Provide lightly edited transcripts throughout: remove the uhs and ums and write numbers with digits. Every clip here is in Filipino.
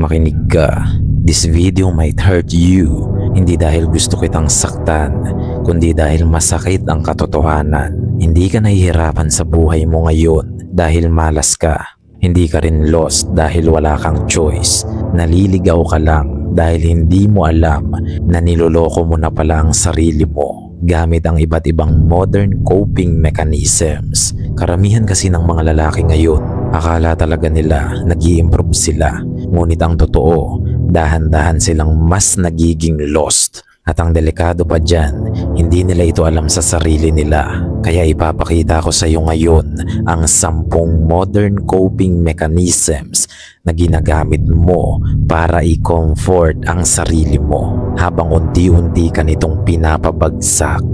makinig ka. This video might hurt you, hindi dahil gusto kitang saktan, kundi dahil masakit ang katotohanan. Hindi ka nahihirapan sa buhay mo ngayon dahil malas ka. Hindi ka rin lost dahil wala kang choice. Naliligaw ka lang dahil hindi mo alam na niloloko mo na pala ang sarili mo gamit ang iba't ibang modern coping mechanisms. Karamihan kasi ng mga lalaki ngayon, akala talaga nila nag-i-improve sila. Ngunit ang totoo, dahan-dahan silang mas nagiging lost. At ang delikado pa dyan, hindi nila ito alam sa sarili nila. Kaya ipapakita ko sa iyo ngayon ang 10 modern coping mechanisms na ginagamit mo para i-comfort ang sarili mo habang unti-unti ka nitong pinapabagsak.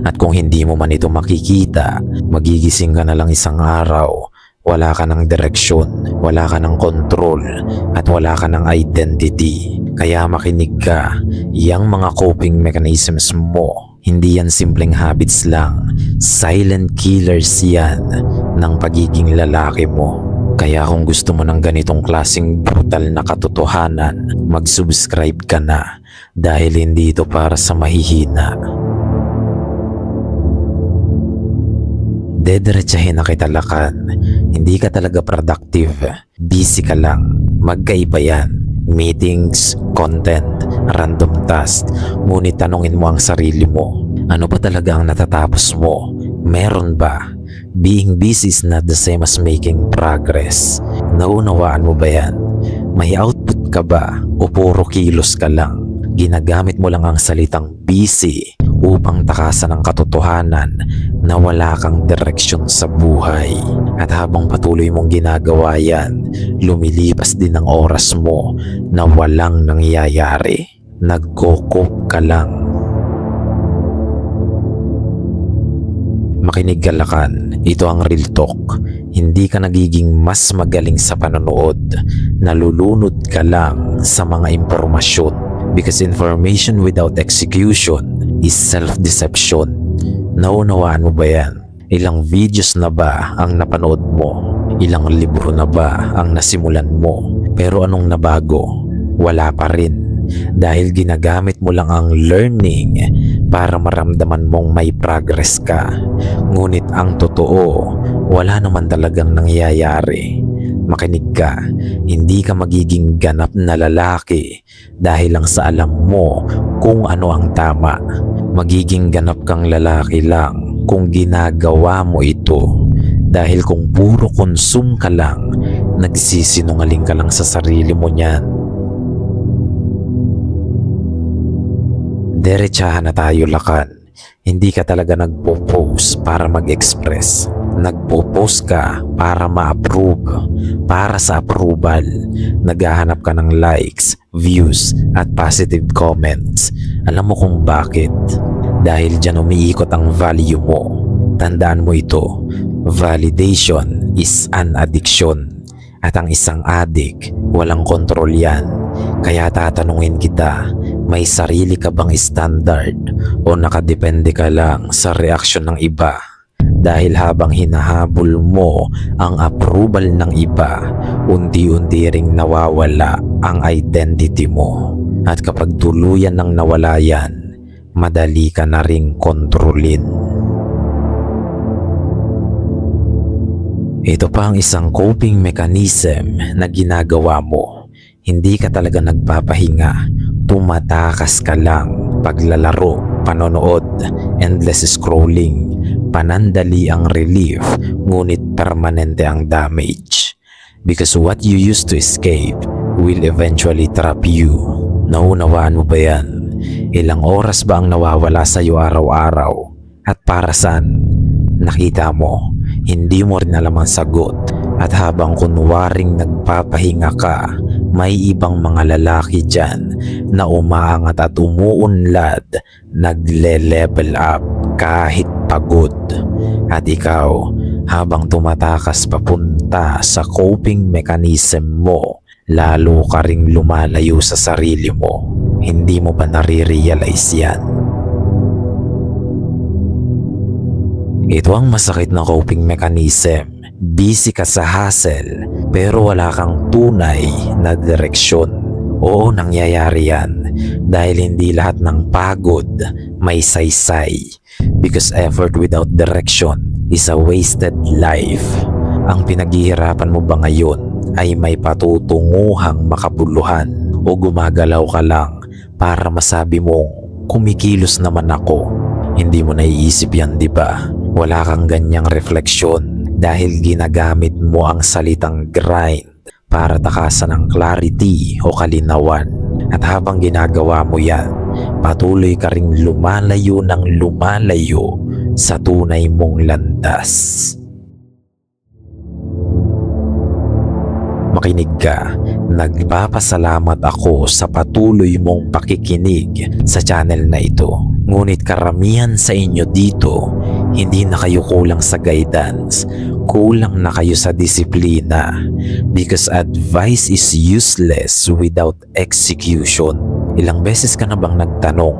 At kung hindi mo man ito makikita, magigising ka na lang isang araw. Wala ka ng direksyon, wala ka ng control, at wala ka ng identity. Kaya makinig ka, yang mga coping mechanisms mo, hindi yan simpleng habits lang. Silent killers yan ng pagiging lalaki mo. Kaya kung gusto mo ng ganitong klaseng brutal na katotohanan, mag-subscribe ka na dahil hindi ito para sa mahihina. Dediretsahin na kita lakan. Hindi ka talaga productive. Busy ka lang. Magkaiba yan. Meetings, content, random task. Ngunit tanungin mo ang sarili mo. Ano ba talaga ang natatapos mo? Meron ba? Being busy is not the same as making progress. Naunawaan mo ba yan? May output ka ba? O puro kilos ka lang? Ginagamit mo lang ang salitang busy upang takasan ang katotohanan na wala kang direksyon sa buhay. At habang patuloy mong ginagawa yan, lumilipas din ang oras mo na walang nangyayari. Nagko-cope ka lang. Makinig ka lakan, ito ang real talk. Hindi ka nagiging mas magaling sa panonood. Nalulunod ka lang sa mga impormasyon. Because information without execution is self-deception. Naunawaan mo ba yan? Ilang videos na ba ang napanood mo? Ilang libro na ba ang nasimulan mo? Pero anong nabago? Wala pa rin. Dahil ginagamit mo lang ang learning para maramdaman mong may progress ka. Ngunit ang totoo, wala naman talagang nangyayari. Makinig ka, hindi ka magiging ganap na lalaki dahil lang sa alam mo kung ano ang tama. Magiging ganap kang lalaki lang kung ginagawa mo ito. Dahil kung puro consume ka lang, nagsisinungaling ka lang sa sarili mo niyan. Diretsahan na tayo lakan. Hindi ka talaga nagpo-post para mag-express. Nagpo-post ka para ma-approve. Para sa approval, naghahanap ka ng likes, views, at positive comments. Alam mo kung bakit? Dahil dyan umiikot ang value mo. Tandaan mo ito, validation is an addiction. At ang isang addict, walang kontrol yan. Kaya tatanungin kita, may sarili ka bang standard o nakadepende ka lang sa reaksyon ng iba? Dahil habang hinahabol mo ang approval ng iba, unti-unti ring nawawala ang identity mo. At kapag tuluyan ng nawala yan, madali ka na ring kontrolin. Ito pa ang isang coping mechanism na ginagawa mo. Hindi ka talaga nagpapahinga. Tumatakas ka lang. Paglalaro, panonood, endless scrolling. Panandali ang relief, ngunit permanente ang damage. Because what you used to escape will eventually trap you. Naunawaan mo ba yan? Ilang oras ba ang nawawala sa iyo araw-araw? At para saan? Nakita mo, hindi mo rin alam ang sagot. At habang kunwaring nagpapahinga ka, may ibang mga lalaki dyan na umaangat at umuunlad, nagle-level up kahit pagod. At ikaw, habang tumatakas papunta sa coping mechanism mo, lalo ka ring lumalayo sa sarili mo. Hindi mo ba nare-realize yan? Ito ang masakit na coping mechanism. Busy ka sa hustle pero wala kang tunay na direksyon. Oo, nangyayari yan dahil hindi lahat ng pagod may saysay. Because effort without direction is a wasted life. Ang pinaghihirapan mo ba ngayon ay may patutunguhang makabuluhan o gumagalaw ka lang para masabi mong kumikilos naman ako? Hindi mo naiisip yan, di ba? Wala kang ganyang refleksyon dahil ginagamit mo ang salitang grind para takasan ng clarity o kalinawan. At habang ginagawa mo yan, patuloy ka ring lumalayo ng lumalayo sa tunay mong landas. Makinig ka, nagpapasalamat ako sa patuloy mong pakikinig sa channel na ito. Ngunit karamihan sa inyo dito, hindi na kayo kulang sa guidance, kulang na kayo sa disiplina. Because advice is useless without execution. Ilang beses ka na bang nagtanong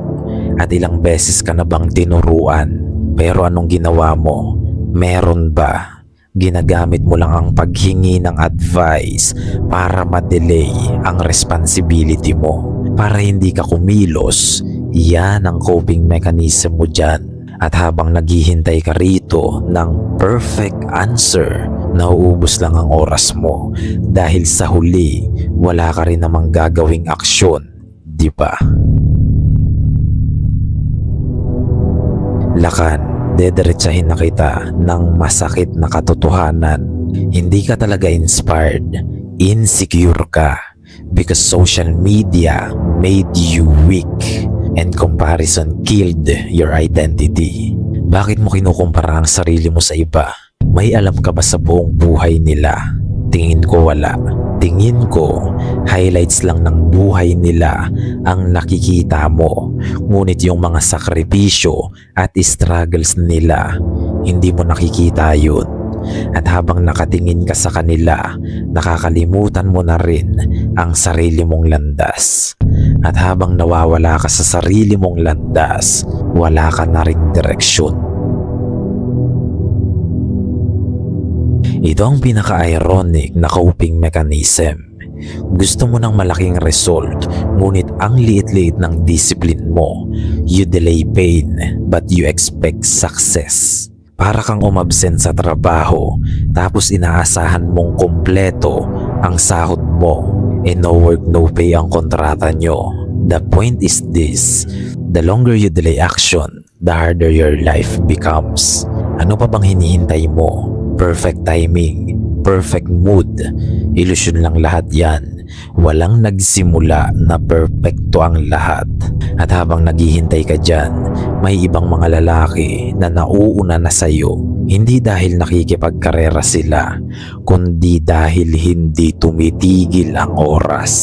at ilang beses ka na bang tinuruan? Pero anong ginawa mo? Meron ba? Ginagamit mo lang ang paghingi ng advice para ma-delay ang responsibility mo, para hindi ka kumilos. Yan ang coping mechanism mo dyan. At habang naghihintay ka rito ng perfect answer, nauubos lang ang oras mo dahil sa huli wala ka rin namang gagawing aksyon, di ba? Lakan, dederetsahin na kita ng masakit na katotohanan. Hindi ka talaga inspired, insecure ka because social media made you weak and comparison killed your identity. Bakit mo kinukumpara ang sarili mo sa iba? May alam ka ba sa buong buhay nila? Tingin ko wala. Tingin ko, highlights lang ng buhay nila ang nakikita mo. Ngunit yung mga sakripisyo at struggles nila, hindi mo nakikita yun. At habang nakatingin ka sa kanila, nakakalimutan mo na rin ang sarili mong landas. At habang nawawala ka sa sarili mong landas, wala ka na ring direksyon. Ito ang pinaka-ironic na coping mechanism. Gusto mo ng malaking result, ngunit ang liit-liit ng discipline mo. You delay pain, but you expect success. Para kang umabsent sa trabaho, tapos inaasahan mong kompleto ang sahod mo. No work, no pay ang kontrata nyo. The point is this: the longer you delay action, the harder your life becomes. Ano pa bang hinihintay mo? Perfect timing, perfect mood, ilusyon lang lahat yan. Walang nagsimula na perfecto ang lahat. At habang naghihintay ka dyan, may ibang mga lalaki na nauuna na sa'yo. Hindi dahil nakikipagkarera sila, kundi dahil hindi tumitigil ang oras.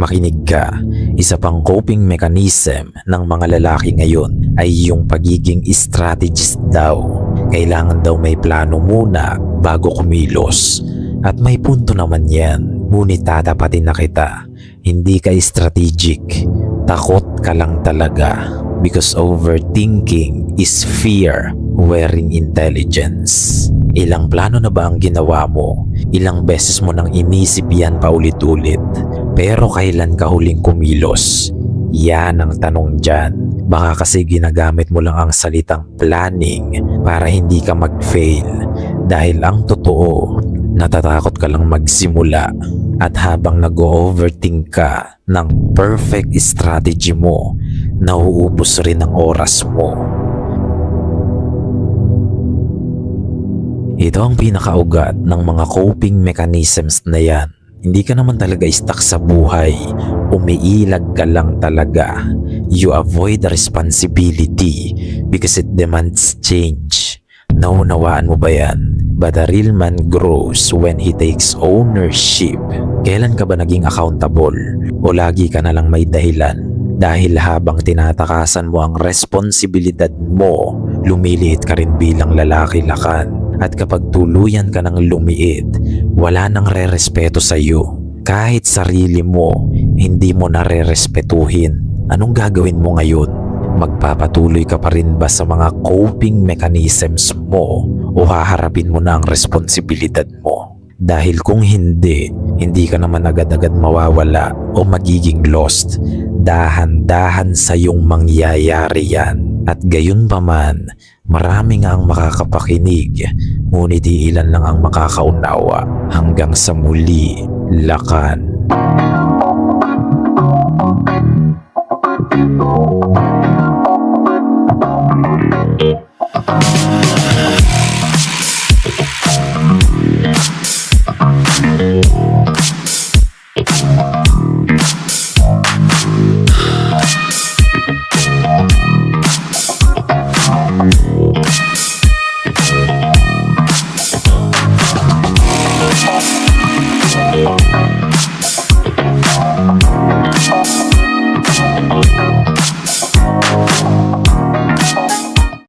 Makinig ka, isa pang coping mechanism ng mga lalaki ngayon ay yung pagiging strategist daw. Kailangan daw may plano muna bago kumilos. At may punto naman yan, ngunit tatapatin na kita. Hindi ka strategic, takot ka lang talaga. Because overthinking is fear wearing intelligence. Ilang plano na ba ang ginawa mo? Ilang beses mo nang inisip yan paulit-ulit? Pero kailan ka huling kumilos? Yan ang tanong dyan. Baka kasi ginagamit mo lang ang salitang planning para hindi ka mag-fail. Dahil ang totoo, natatakot ka lang magsimula. At habang nag-overthink ka ng perfect strategy mo, nauubos rin ang oras mo. Ito ang pinakaugat ng mga coping mechanisms na yan. Hindi ka naman talaga stuck sa buhay. Umiilag ka lang talaga. You avoid the responsibility because it demands change. Naunawaan mo ba yan? But a real man grows when he takes ownership. Kailan ka ba naging accountable? O lagi ka na lang may dahilan? Dahil habang tinatakasan mo ang responsibilidad mo, lumiliit ka rin bilang lalaki lakan. At kapag tuluyan ka ng lumiit, wala nang re-respeto sa iyo. Kahit sarili mo, hindi mo na re-respetuhin. Anong gagawin mo ngayon? Magpapatuloy ka pa rin ba sa mga coping mechanisms mo o haharapin mo na ang responsibilidad mo? Dahil kung hindi, hindi ka naman agad-agad mawawala o magiging lost. Dahan-dahan sa iyong mangyayari yan. At gayon pa man, marami nga ang makakapakinig, ngunit ilan lang ang makakaunawa. Hanggang sa muli, lakan.